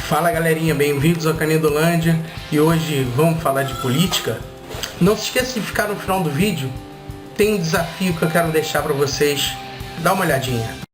Fala galerinha, bem-vindos ao Canidolândia e hoje vamos falar de política. Não se esqueça de ficar no final do vídeo, tem um desafio que eu quero deixar para vocês, dá uma olhadinha.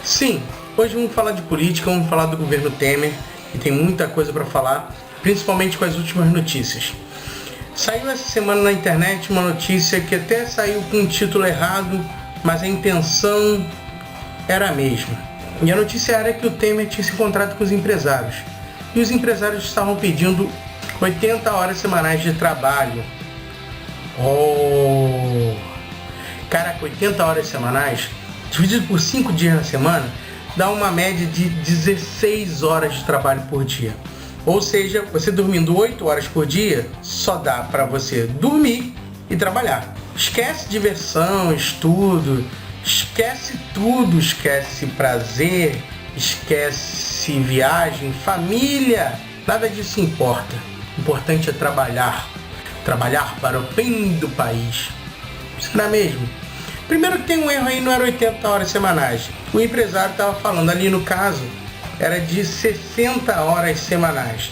Sim, hoje vamos falar de política, vamos falar do governo Temer, e tem muita coisa para falar, principalmente com as últimas notícias. Saiu essa semana na internet uma notícia que até saiu com um título errado, mas a intenção era a mesma. E a notícia era que o Temer tinha se encontrado com os empresários, e os empresários estavam pedindo 80 horas semanais de trabalho. Caraca, 80 horas semanais? Dividido por 5 dias na semana, dá uma média de 16 horas de trabalho por dia. Ou seja, você dormindo 8 horas por dia, só dá para você dormir e trabalhar. Esquece diversão, estudo, esquece tudo, esquece prazer, esquece viagem, família, nada disso importa. O importante é trabalhar para o bem do país. Será mesmo? Primeiro que tem um erro aí, não era 80 horas semanais. O empresário estava falando ali, no caso, era de 60 horas semanais.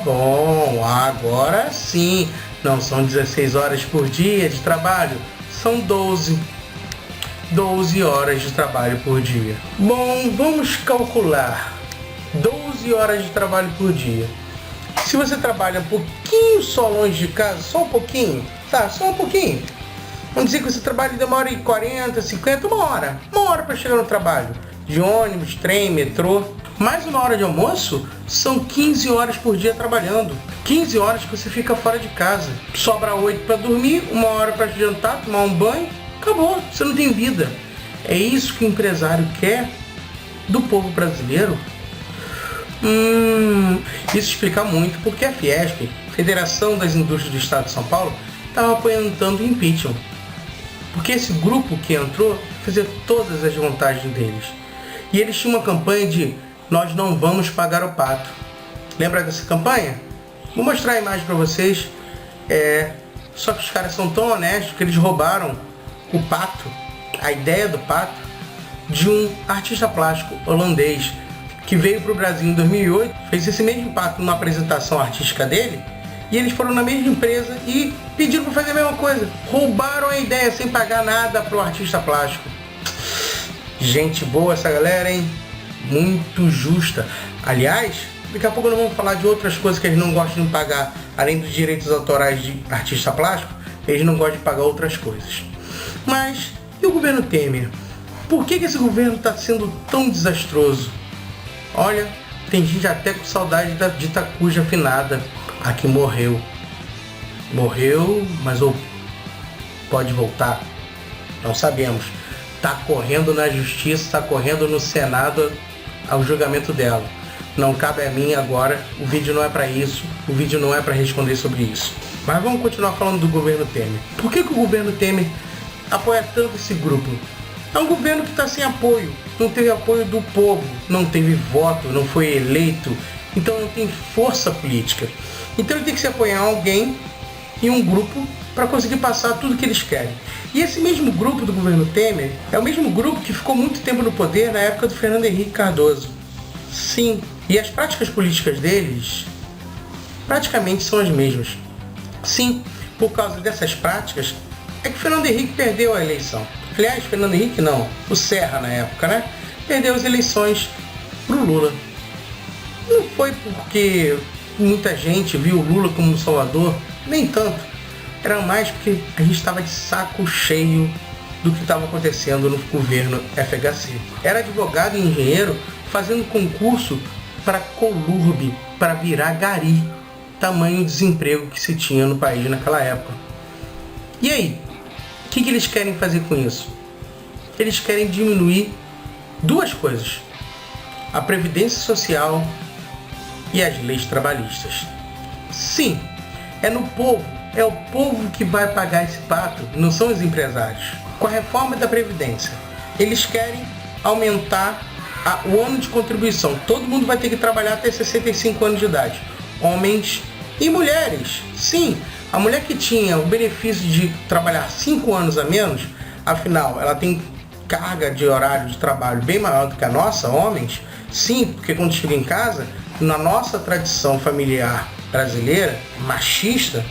Bom, agora sim. Não são 16 horas por dia de trabalho, são 12 horas de trabalho por dia. Bom, vamos calcular 12 horas de trabalho por dia. Se você trabalha um pouquinho só longe de casa, só um pouquinho, tá? Só um pouquinho. Vamos dizer que você trabalha e demora 40, 50, uma hora para chegar no trabalho. De ônibus, trem, metrô. Mais uma hora de almoço, são 15 horas por dia trabalhando. 15 horas que você fica fora de casa. Sobra 8 para dormir, 1 hora para jantar, tomar um banho. Acabou, você não tem vida. É isso que o empresário quer do povo brasileiro? Isso explica muito porque a Fiesp, Federação das Indústrias do Estado de São Paulo, estava apoiando tanto o impeachment. Porque esse grupo que entrou fazia todas as vantagens deles. E eles tinham uma campanha de nós não vamos pagar o pato. Lembra dessa campanha? Vou mostrar a imagem para vocês. Só que os caras são tão honestos que eles roubaram o pato, a ideia do pato, de um artista plástico holandês que veio para o Brasil em 2008, fez esse mesmo pato numa apresentação artística dele. E eles foram na mesma empresa e pediram para fazer a mesma coisa. Roubaram a ideia sem pagar nada pro artista plástico. Gente boa essa galera, hein? Muito justa. Aliás, daqui a pouco nós vamos falar de outras coisas que eles não gostam de pagar. Além dos direitos autorais de artista plástico, eles não gostam de pagar outras coisas. Mas, e o governo Temer? Por que esse governo está sendo tão desastroso? Olha, tem gente até com saudade da dita cuja afinada. Aqui morreu, mas pode voltar, não sabemos. Está correndo na justiça, está correndo no Senado ao julgamento dela. Não cabe a mim agora, o vídeo não é para isso, o vídeo não é para responder sobre isso. Mas vamos continuar falando do governo Temer. Por que o governo Temer apoia tanto esse grupo? É um governo que está sem apoio, não teve apoio do povo, não teve voto, não foi eleito, então não tem força política. Então ele tem que se apoiar em alguém e um grupo para conseguir passar tudo que eles querem. E esse mesmo grupo do governo Temer é o mesmo grupo que ficou muito tempo no poder na época do Fernando Henrique Cardoso. Sim, e as práticas políticas deles praticamente são as mesmas. Sim, por causa dessas práticas é que Fernando Henrique perdeu a eleição. Aliás, Fernando Henrique não, o Serra na época, né? Perdeu as eleições pro Lula. Não foi porque muita gente viu o Lula como um salvador, nem tanto. Era mais porque a gente estava de saco cheio do que estava acontecendo no governo FHC. Era advogado e engenheiro fazendo concurso para Colurb, para virar gari, tamanho desemprego que se tinha no país naquela época. E aí, o que eles querem fazer com isso? Eles querem diminuir duas coisas: a Previdência Social e as leis trabalhistas. Sim, é o povo que vai pagar esse pato, não são os empresários. com a reforma da Previdência. Eles querem aumentar o ano de contribuição. Todo mundo vai ter que trabalhar até 65 anos de idade. Homens e mulheres. Sim, a mulher que tinha o benefício de trabalhar 5 anos a menos, afinal, ela tem carga de horário de trabalho bem maior do que a nossa, homens. Sim, porque quando chega em casa, na nossa tradição familiar brasileira, machista,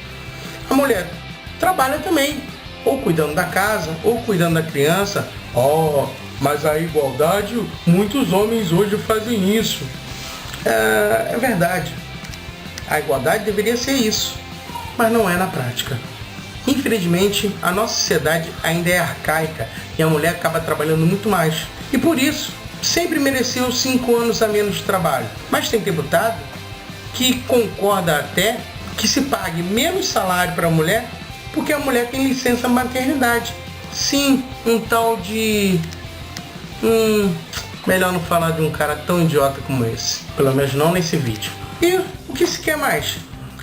a mulher trabalha também, ou cuidando da casa, ou cuidando da criança. Mas a igualdade, muitos homens hoje fazem isso. É verdade. A igualdade deveria ser isso, mas não é na prática. Infelizmente, a nossa sociedade ainda é arcaica e a mulher acaba trabalhando muito mais. E por isso, sempre mereceu 5 anos a menos de trabalho. Mas tem deputado que concorda até que se pague menos salário para a mulher porque a mulher tem licença maternidade. Sim, um tal de... melhor não falar de um cara tão idiota como esse. Pelo menos não nesse vídeo. E o que se quer mais?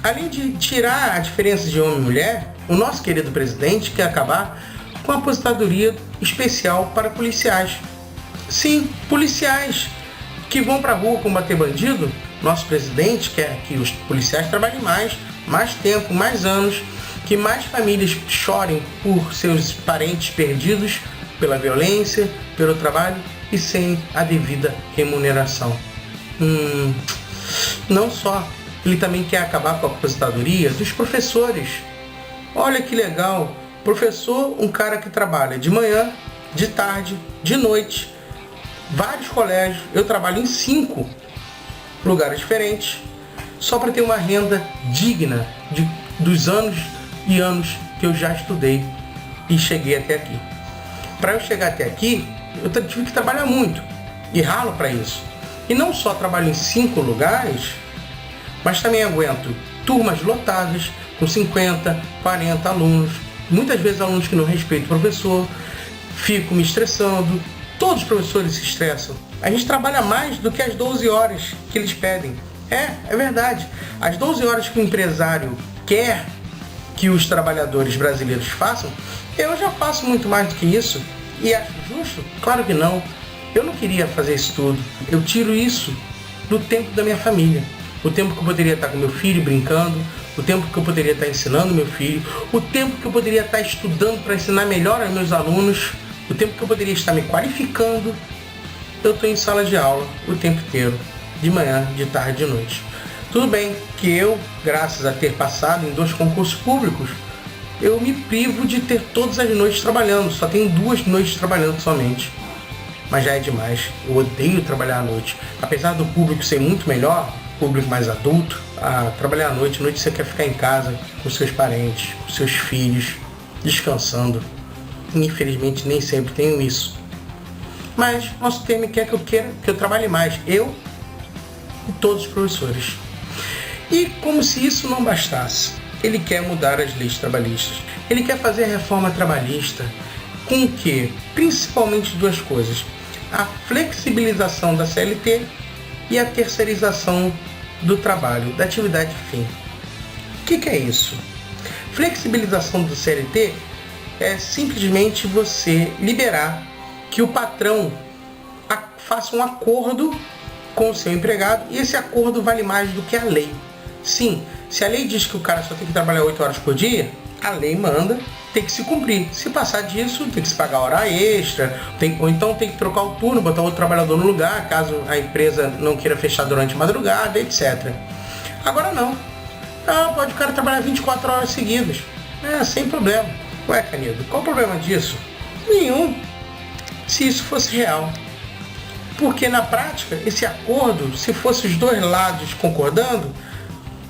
Além de tirar a diferença de homem e mulher, o nosso querido presidente quer acabar com a aposentadoria especial para policiais. Sim, policiais que vão para a rua combater bandido. Nosso presidente quer que os policiais trabalhem mais tempo, mais anos, que mais famílias chorem por seus parentes perdidos pela violência, pelo trabalho e sem a devida remuneração. Não só, ele também quer acabar com a aposentadoria dos professores. Olha que legal, professor, um cara que trabalha de manhã, de tarde, de noite, vários colégios, eu trabalho em 5 lugares diferentes, só para ter uma renda digna dos anos e anos que eu já estudei e cheguei até aqui. Para eu chegar até aqui, eu tive que trabalhar muito e ralo para isso. E não só trabalho em 5 lugares, mas também aguento turmas lotadas com 50, 40 alunos, muitas vezes alunos que não respeitam o professor, fico me estressando, todos os professores se estressam. A gente trabalha mais do que as 12 horas que eles pedem. É verdade. As 12 horas que o empresário quer que os trabalhadores brasileiros façam, eu já faço muito mais do que isso. E acho justo? Claro que não. Eu não queria fazer isso tudo. Eu tiro isso do tempo da minha família. O tempo que eu poderia estar com meu filho brincando, o tempo que eu poderia estar ensinando meu filho, o tempo que eu poderia estar estudando para ensinar melhor aos meus alunos, o tempo que eu poderia estar me qualificando. Eu estou em sala de aula o tempo inteiro, de manhã, de tarde, de noite. Tudo bem que eu, graças a ter passado em 2 concursos públicos, eu me privo de ter todas as noites trabalhando, só tenho 2 noites trabalhando somente. Mas já é demais, eu odeio trabalhar à noite. Apesar do público ser muito melhor, público mais adulto, trabalhar à noite você quer ficar em casa com seus parentes, com seus filhos, descansando. Infelizmente nem sempre tenho isso. Mas nosso tema quer que eu trabalhe mais, eu e todos os professores. E como se isso não bastasse, ele quer mudar as leis trabalhistas. Ele quer fazer a reforma trabalhista com o quê? Principalmente 2 coisas. A flexibilização da CLT e a terceirização do trabalho, da atividade fim. O que é isso? Flexibilização do CLT é simplesmente você liberar que o patrão faça um acordo com o seu empregado e esse acordo vale mais do que a lei. Sim, se a lei diz que o cara só tem que trabalhar 8 horas por dia, a lei manda, tem que se cumprir. Se passar disso, tem que se pagar hora extra, ou então tem que trocar o turno, botar outro trabalhador no lugar, caso a empresa não queira fechar durante a madrugada, etc. Agora não. Pode o cara trabalhar 24 horas seguidas. Sem problema. Ué, Canedo, qual o problema disso? Nenhum. Se isso fosse real. Porque na prática, esse acordo, se fosse os 2 lados concordando,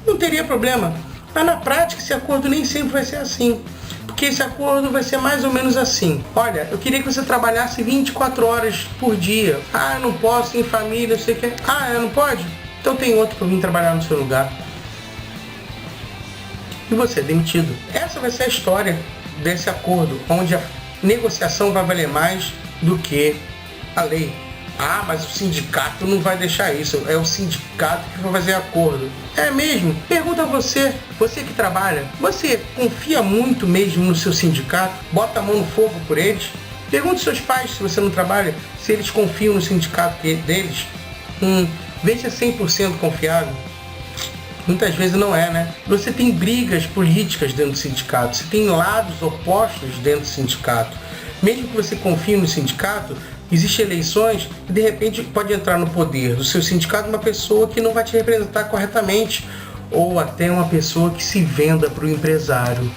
não teria problema. Mas na prática, esse acordo nem sempre vai ser assim. Porque esse acordo vai ser mais ou menos assim. Olha, eu queria que você trabalhasse 24 horas por dia. Eu não posso, tem família, você quer... não pode? Então tem outro para vir trabalhar no seu lugar. E você é demitido. Essa vai ser a história desse acordo, onde a negociação vai valer mais do que a lei. Ah, mas o sindicato não vai deixar isso. É o sindicato que vai fazer acordo. É mesmo? Pergunta a você que trabalha, você confia muito mesmo no seu sindicato? Bota a mão no fogo por eles? Pergunta aos seus pais, se você não trabalha, se eles confiam no sindicato deles. Vê se é 100% confiável. Muitas vezes não é, né? Você tem brigas políticas dentro do sindicato, você tem lados opostos dentro do sindicato. Mesmo que você confie no sindicato, existem eleições e de repente pode entrar no poder do seu sindicato uma pessoa que não vai te representar corretamente, ou até uma pessoa que se venda para o empresário.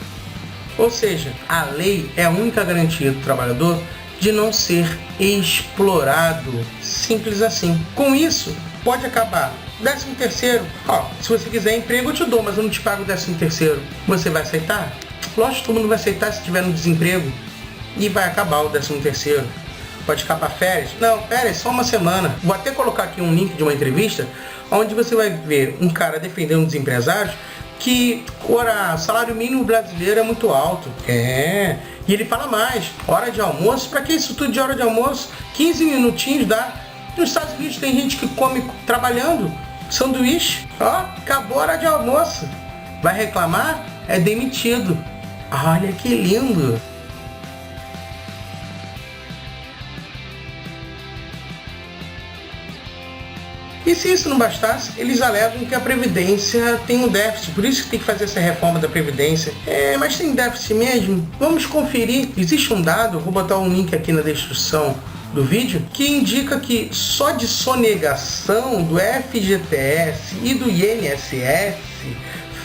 Ou seja, a lei é a única garantia do trabalhador de não ser explorado. Simples assim. Com isso, pode acabar 13º. Se você quiser emprego eu te dou, mas eu não te pago 13º. Você vai aceitar? Lógico que todo mundo vai aceitar se tiver no desemprego. E vai acabar o 13º. Pode acabar férias? Não, férias só uma semana. Vou até colocar aqui um link de uma entrevista onde você vai ver um cara defendendo os empresários que o salário mínimo brasileiro é muito alto. E ele fala mais. Hora de almoço? Pra que isso tudo de hora de almoço? 15 minutinhos dá. Nos Estados Unidos tem gente que come trabalhando. Sanduíche. Acabou a hora de almoço. Vai reclamar? É demitido. Olha que lindo. E se isso não bastasse, eles alegam que a Previdência tem um déficit, por isso que tem que fazer essa reforma da Previdência. Mas tem déficit mesmo? Vamos conferir. Existe um dado, eu vou botar um link aqui na descrição do vídeo, que indica que só de sonegação do FGTS e do INSS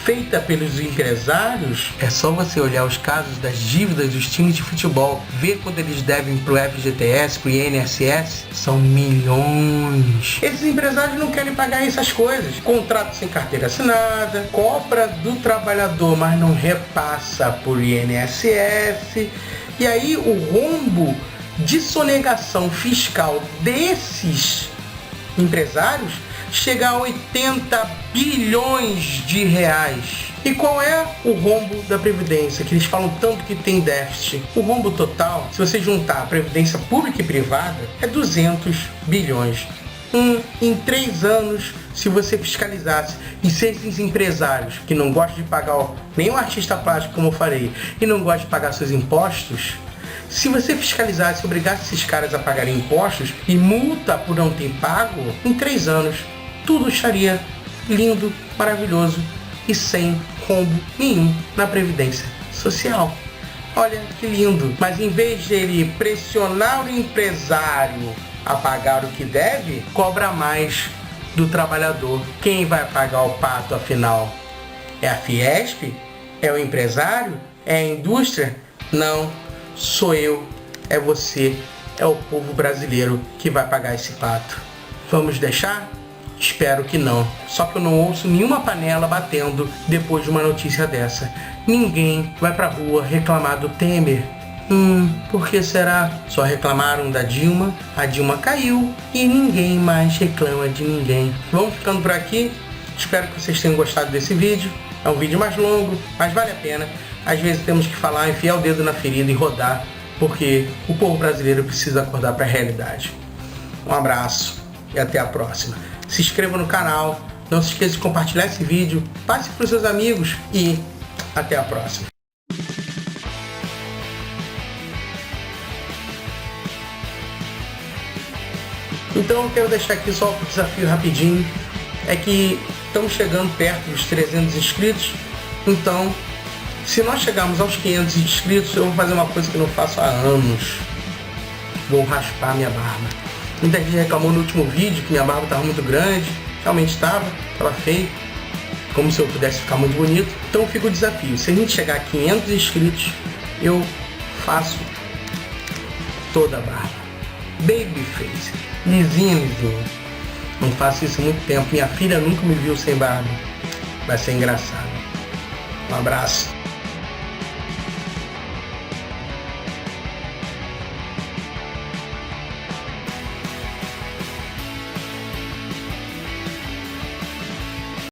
feita pelos empresários, é só você olhar os casos das dívidas dos times de futebol, ver quando eles devem pro FGTS, pro INSS, são milhões. Esses empresários não querem pagar essas coisas. Contrato sem carteira assinada, cobra do trabalhador, mas não repassa por INSS. E aí o rombo de sonegação fiscal desses empresários chega a 80 bilhões de reais. E qual é o rombo da Previdência, que eles falam tanto que tem déficit? O rombo total, se você juntar a Previdência pública e privada, é 200 bilhões. Em 3 anos, se você fiscalizasse, e se esses empresários que não gostam de pagar, nenhum artista plástico, como eu falei, e não gostam de pagar seus impostos, se você fiscalizasse e obrigasse esses caras a pagarem impostos e multa por não ter pago, em 3 anos, tudo estaria lindo, maravilhoso e sem rombo nenhum na Previdência Social. Olha que lindo. Mas em vez de ele pressionar o empresário a pagar o que deve, cobra mais do trabalhador. Quem vai pagar o pato afinal? É a Fiesp? É o empresário? É a indústria? Não, sou eu, é você, é o povo brasileiro que vai pagar esse pato. Vamos deixar? Espero que não. Só que eu não ouço nenhuma panela batendo depois de uma notícia dessa. Ninguém vai pra rua reclamar do Temer. Por que será? Só reclamaram da Dilma, a Dilma caiu e ninguém mais reclama de ninguém. Vamos ficando por aqui. Espero que vocês tenham gostado desse vídeo. É um vídeo mais longo, mas vale a pena. Às vezes temos que falar, enfiar o dedo na ferida e rodar, porque o povo brasileiro precisa acordar para a realidade. Um abraço e até a próxima. Se inscreva no canal, não se esqueça de compartilhar esse vídeo, passe para os seus amigos e até a próxima. Então eu quero deixar aqui só o desafio rapidinho, é que estamos chegando perto dos 300 inscritos, então se nós chegarmos aos 500 inscritos, eu vou fazer uma coisa que eu não faço há anos. Vou raspar minha barba. Muita gente reclamou no último vídeo que minha barba estava muito grande. Realmente estava feio. Como se eu pudesse ficar muito bonito. Então fica o desafio. Se a gente chegar a 500 inscritos, eu faço toda a barba. Babyface. Lisinha. Não faço isso há muito tempo. Minha filha nunca me viu sem barba. Vai ser engraçado. Um abraço.